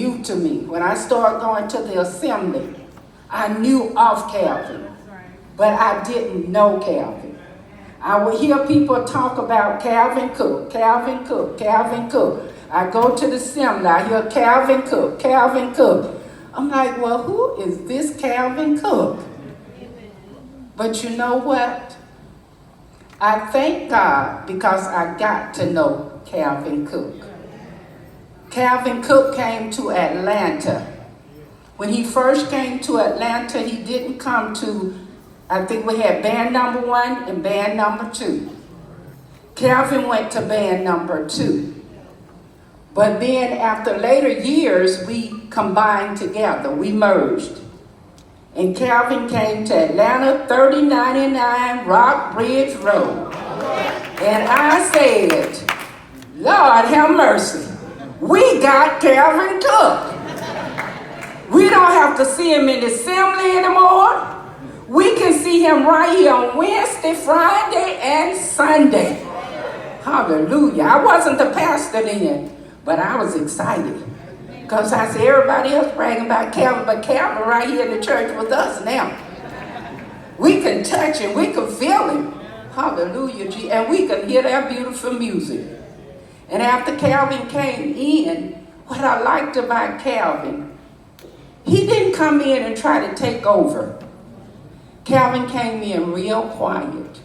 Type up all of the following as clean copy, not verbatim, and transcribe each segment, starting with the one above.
new to me. When I started going to the assembly, I knew of Calvin, but I didn't know Calvin. I would hear people talk about Calvin Cook, Calvin Cook, Calvin Cook. I go to the assembly, I hear Calvin Cook, Calvin Cook. I'm like, well, who is this Calvin Cook? But you know what? I thank God because I got to know Calvin Cook. Calvin Cook came to Atlanta. When he first came to Atlanta, he didn't come to, I think we had band number 1 and band number 2. Calvin went to band number 2. But then after later years, we combined together, we merged. And Calvin came to Atlanta, 3099 Rock Bridge Road. And I said, Lord have mercy, we got Calvin Cook. We don't have to see him in the assembly anymore. We can see him right here on Wednesday, Friday, and Sunday. Hallelujah. I wasn't the pastor then, but I was excited. Because I see everybody else bragging about Calvin, but Calvin right here in the church with us now. We can touch him, we can feel him. Hallelujah. And we can hear that beautiful music. And after Calvin came in, what I liked about Calvin, he didn't come in and try to take over. Calvin came in real quiet.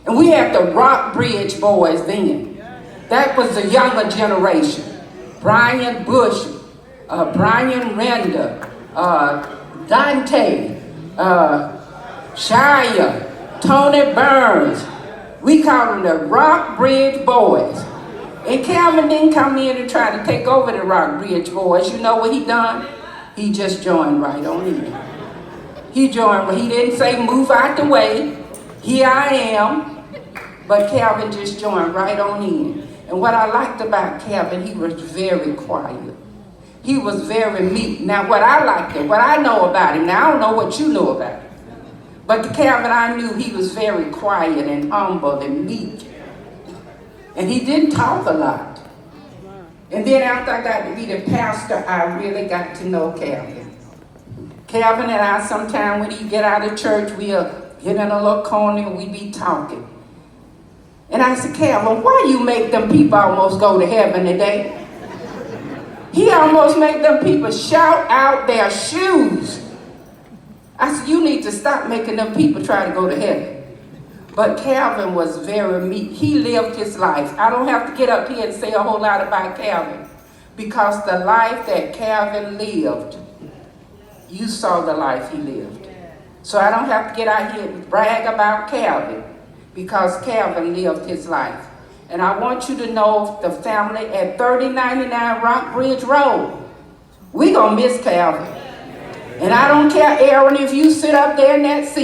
And we had the Rock Bridge boys then. That was the younger generation. Brian Bush, Brian Render, Dante, Shia, Tony Burns. We called them the Rock Bridge boys. And Calvin didn't come in and try to take over the Rock Bridge boys. You know what he done? He just joined right on in. He joined, but he didn't say move out the way. Here I am. But Calvin just joined right on in. And what I liked about Calvin, he was very quiet. He was very meek. Now what I liked him, what I know about him, now I don't know what you know about him. But the Calvin I knew, he was very quiet and humble and meek. And he didn't talk a lot. And then after I got to be the pastor, I really got to know Calvin. Calvin and I, sometime when he get out of church, we'll get in a little corner and we be talking. And I said, Calvin, why you make them people almost go to heaven today? He almost made them people shout out their shoes. I said, you need to stop making them people try to go to heaven. But Calvin was very meek. He lived his life. I don't have to get up here and say a whole lot about Calvin, because the life that Calvin lived, you saw the life he lived. So I don't have to get out here and brag about Calvin, because Calvin lived his life. And I want you to know the family at 3099 Rock Bridge Road, we gonna miss Calvin. And I don't care, Aaron, if you sit up there in that seat.